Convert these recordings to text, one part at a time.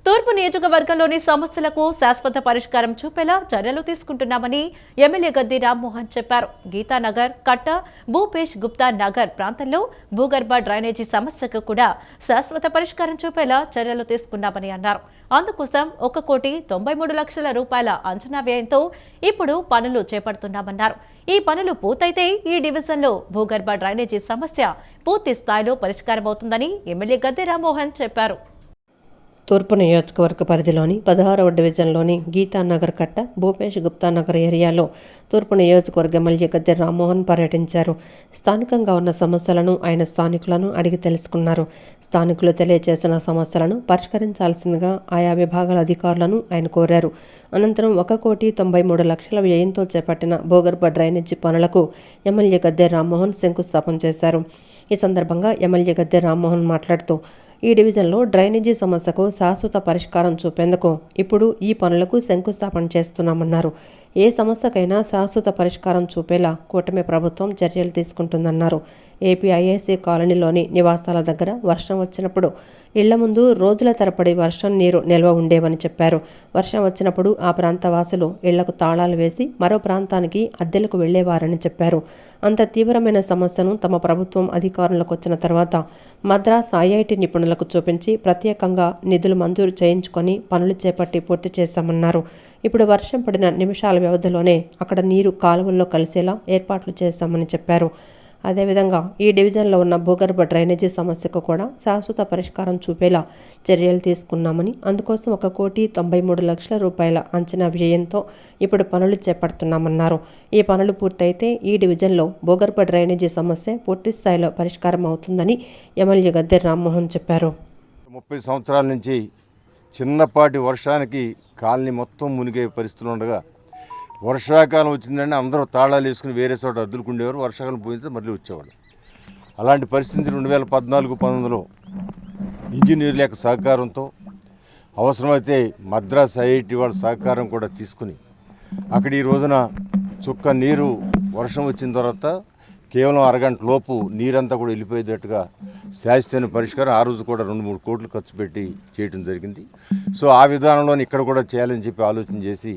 తూర్పు నియోజకవర్గంలోని సమస్యలకు శాశ్వత పరిష్కారం చూపేలా చర్యలు తీసుకుంటున్నామని ఎమ్మెల్యే గద్ది రామ్మోహన్ చెప్పారు. గీతానగర్, కట్ట, భూపేష్ గుప్తా నగర్ ప్రాంతంలో భూగర్భ డ్రైనేజీ సమస్యకు కూడా శాశ్వత పరిష్కారం చూపేలా చర్యలు తీసుకున్నామని అన్నారు. అందుకోసం 1,93,00,000 రూపాయల అంచనా వ్యయంతో ఇప్పుడు పనులు చేపడుతున్నామన్నారు. ఈ పనులు పూర్తయితే ఈ డివిజన్లో భూగర్భ డ్రైనేజీ సమస్య పూర్తి స్థాయిలో పరిష్కారమవుతుందని ఎమ్మెల్యే గద్ది రామ్మోహన్ చెప్పారు. తూర్పు నియోజకవర్గ పరిధిలోని 16వ డివిజన్లోని గీతానగర్, కట్ట, భూపేష్ గుప్తా నగర్ ఏరియాలో తూర్పు నియోజకవర్గ ఎమ్మెల్యే గద్ది రామ్మోహన్ పర్యటించారు. స్థానికంగా ఉన్న సమస్యలను ఆయన స్థానికులను అడిగి తెలుసుకున్నారు. స్థానికులు తెలియజేసిన సమస్యలను పరిష్కరించాల్సిందిగా ఆయా విభాగాల అధికారులను ఆయన కోరారు. అనంతరం 1,93,00,000 వ్యయంతో చేపట్టిన భూగర్భ డ్రైనేజీ పనులకు ఎమ్మెల్యే గద్ది రామ్మోహన్ శంకుస్థాపన చేశారు. ఈ సందర్భంగా ఎమ్మెల్యే గద్ది రామ్మోహన్ మాట్లాడుతూ ఈ డివిజన్లో డ్రైనేజీ సమస్యకు శాశ్వత పరిష్కారం చూపేందుకు ఇప్పుడు ఈ పనులకు శంకుస్థాపన చేస్తున్నామన్నారు. ఏ సమస్యకైనా శాశ్వత పరిష్కారం చూపేలా కూటమి ప్రభుత్వం చర్యలు తీసుకుంటుందన్నారు. ఏపీఐఏసీ కాలనీలోని నివాసాల దగ్గర వర్షం వచ్చినప్పుడు ఇళ్ల ముందు రోజుల తరబడి వర్షం నీరు నిల్వ ఉండేవని చెప్పారు. వర్షం వచ్చినప్పుడు ఆ ప్రాంత వాసులు ఇళ్లకు తాళాలు వేసి మరో ప్రాంతానికి అద్దెలకు వెళ్లేవారని చెప్పారు. అంత తీవ్రమైన సమస్యను తమ ప్రభుత్వం అధికారంలోకి వచ్చిన తర్వాత మద్రాస్ ఐఐటి నిపుణులకు చూపించి ప్రత్యేకంగా నిధులు మంజూరు చేయించుకొని పనులు చేపట్టి పూర్తి చేశామన్నారు. ఇప్పుడు వర్షం పడిన నిమిషాల వ్యవధిలోనే అక్కడ నీరు కాలువల్లో కలిసేలా ఏర్పాట్లు చేశామని చెప్పారు. అదేవిధంగా ఈ డివిజన్లో ఉన్న భూగర్భ డ్రైనేజీ సమస్యకు కూడా శాశ్వత పరిష్కారం చూపేలా చర్యలు తీసుకున్నామని, అందుకోసం 1,93,00,000 రూపాయల అంచనా వ్యయంతో ఇప్పుడు పనులు చేపడుతున్నామన్నారు. ఈ పనులు పూర్తయితే ఈ డివిజన్లో భూగర్భ డ్రైనేజీ సమస్య పూర్తి స్థాయిలో పరిష్కారం అవుతుందని ఎమ్మెల్యే గద్ది రామ్మోహన్ చెప్పారు. 30 సంవత్సరాల నుంచి చిన్నపాటి వర్షానికి కాలనీ మొత్తం మునిగే పరిస్థితులు ఉండగా వర్షాకాలం వచ్చిందంటే అందరూ తాళాలు వేసుకుని వేరే చోట అద్దులుకుండేవారు. వర్షాకాలం పోయితే మళ్ళీ వచ్చేవాళ్ళు. అలాంటి పరిస్థితి 2014-19లో ఇంజనీర్ల యొక్క సహకారంతో, అవసరమైతే మద్రాస్ ఐఐటి వాళ్ళ సహకారం కూడా తీసుకుని అక్కడ ఈ రోజున చుక్క నీరు వర్షం వచ్చిన తర్వాత కేవలం అరగంట లోపు నీరంతా కూడా వెళ్ళిపోయేటట్టుగా శాశ్వత పరిష్కారం ఆ రోజు కూడా 2-3 కోట్లు ఖర్చు పెట్టి చేయడం జరిగింది. సో ఆ విధానంలో ఇక్కడ కూడా చేయాలని చెప్పి ఆలోచన చేసి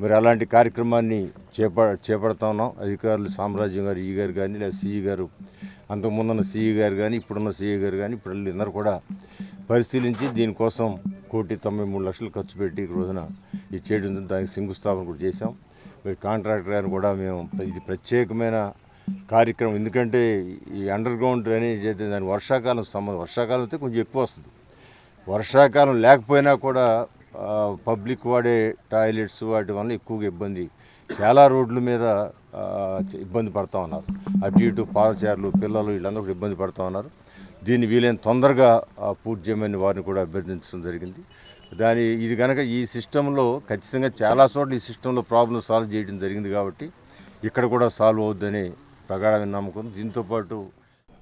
మరి అలాంటి కార్యక్రమాన్ని చేపడతా ఉన్నాం. అధికారులు సామ్రాజ్యం గారు, ఈ గారు కానీ, లేదా సిఈ గారు, అంతకుముందున్న సిఈ గారు కానీ, ఇప్పుడున్న సిఈ గారు కానీ, ఇప్పుడు అందరూ కూడా పరిశీలించి దీనికోసం 1,93,00,000 ఖర్చు పెట్టి ఈ రోజున ఇది చేయడం, దానికి శంకుస్థాపన కూడా చేశాం. మరి కాంట్రాక్టర్ గారిని కూడా మేము ఇది ప్రత్యేకమైన కార్యక్రమం, ఎందుకంటే ఈ అండర్ గ్రౌండ్ డ్రైనేజ్ అయితే దాని వర్షాకాలం అయితే కొంచెం ఎక్కువ వస్తుంది. వర్షాకాలం లేకపోయినా కూడా పబ్లిక్ వాడే టాయిలెట్స్ వాటి వల్ల ఎక్కువగా ఇబ్బంది, చాలా రోడ్ల మీద ఇబ్బంది పడుతూ ఉన్నారు. అటు ఇటు పాదచారులు, పిల్లలు వీళ్ళందరూ ఇబ్బంది పడుతూ ఉన్నారు. దీన్ని వీలైన తొందరగా పూర్తి చేయమని వారిని కూడా అభ్యర్థించడం జరిగింది. ఇది కనుక ఈ సిస్టంలో ఖచ్చితంగా చాలా చోట్ల ఈ సిస్టంలో ప్రాబ్లం సాల్వ్ చేయడం జరిగింది కాబట్టి ఇక్కడ కూడా సాల్వ్ అవుద్దని ప్రగాఢమైన నమ్మకం. దీంతోపాటు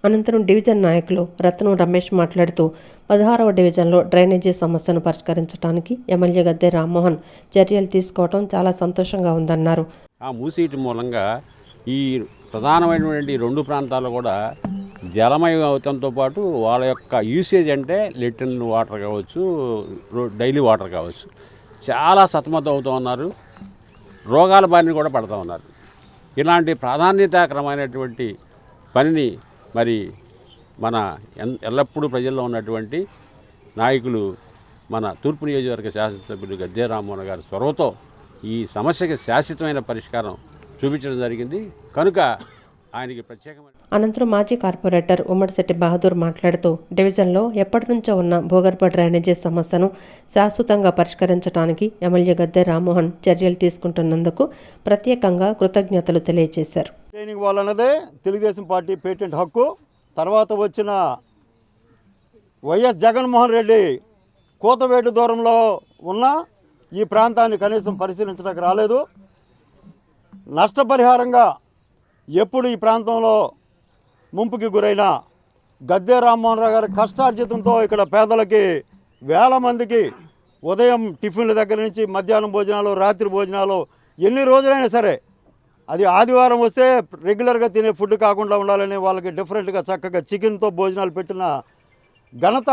అనంతరం డివిజన్ నాయకులు రత్నం రమేష్ మాట్లాడుతూ 16వ డివిజన్లో డ్రైనేజీ సమస్యను పరిష్కరించడానికి ఎమ్మెల్యే గద్ది రామ్మోహన్ చర్యలు తీసుకోవడం చాలా సంతోషంగా ఉందన్నారు. ఆ మూసీటి మూలంగా ఈ ప్రధానమైనటువంటి 2 ప్రాంతాల్లో కూడా జలమయం అవడంతో పాటు వాళ్ళ యొక్క యూసేజ్ అంటే లిటిల్ వాటర్ కావచ్చు, డైలీ వాటర్ కావచ్చు, చాలా సతమతం అవుతూ ఉన్నారు. రోగాల బారిన కూడా పడుతూ ఉన్నారు. ఇలాంటి ప్రాధాన్యతాక్రమైనటువంటి పనిని మరి మన ఎల్లప్పుడూ ప్రజల్లో ఉన్నటువంటి నాయకులు, మన తూర్పు నియోజకవర్గ శాసనసభ్యులు గద్ది రామ్మోహన్ గారి చొరవతో ఈ సమస్యకి శాశ్వతమైన పరిష్కారం చూపించడం జరిగింది కనుక ఆయనకి ప్రత్యేకమైన. అనంతరం మాజీ కార్పొరేటర్ ఉమ్మడిశెట్టి బహదూర్ మాట్లాడుతూ డివిజన్లో ఎప్పటి నుంచో ఉన్న భూగర్భ డ్రైనేజీ సమస్యను శాశ్వతంగా పరిష్కరించడానికి ఎమ్మెల్యే గద్ది రామ్మోహన్ చర్యలు తీసుకుంటున్నందుకు ప్రత్యేకంగా కృతజ్ఞతలు తెలియజేశారు. ట్రైనింగ్ వాళ్ళన్నదే తెలుగుదేశం పార్టీ పేటెంట్ హక్కు. తర్వాత వచ్చిన వైఎస్ జగన్మోహన్ రెడ్డి కూతవేటు దూరంలో ఉన్న ఈ ప్రాంతాన్ని కనీసం పరిశీలించడానికి రాలేదు. నష్టపరిహారంగా ఎప్పుడు ఈ ప్రాంతంలో ముంపుకి గురైన గద్ది రామ్మోహన్ రావు గారి కష్టార్జితంతో ఇక్కడ పేదలకి వేల మందికి ఉదయం టిఫిన్ల దగ్గర నుంచి మధ్యాహ్నం భోజనాలు, రాత్రి భోజనాలు ఎన్ని రోజులైనా సరే అది ఆదివారం వస్తే రెగ్యులర్గా తినే ఫుడ్ కాకుండా ఉండాలని వాళ్ళకి డిఫరెంట్గా చక్కగా చికెన్తో భోజనాలు పెట్టిన ఘనత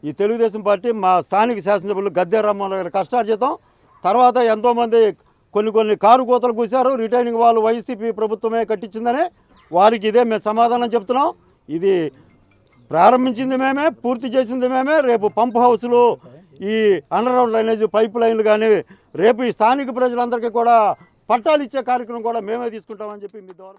ఈ తెలుగుదేశం పార్టీ మా స్థానిక శాసనసభ్యులు గద్దె రామ్మోహన్ గారి కష్టార్జితం. తర్వాత ఎంతోమంది కొన్ని కారు కోతలు కూశారు. రిటైనింగ్ వాళ్ళు వైసీపీ ప్రభుత్వమే కట్టించిందని వారికి ఇదే మేము సమాధానం చెప్తున్నాం. ఇది ప్రారంభించింది మేమే, పూర్తి చేసింది మేమే. రేపు పంప్ హౌస్లు, ఈ అండర్గ్రౌండ్ డ్రైనేజ్ పైప్ లైన్లు కానీ రేపు ఈ స్థానిక ప్రజలందరికీ కూడా పట్టాలు ఇచ్చే కార్యక్రమం కూడా మేమే తీసుకుంటామని చెప్పి మీ ద్వారా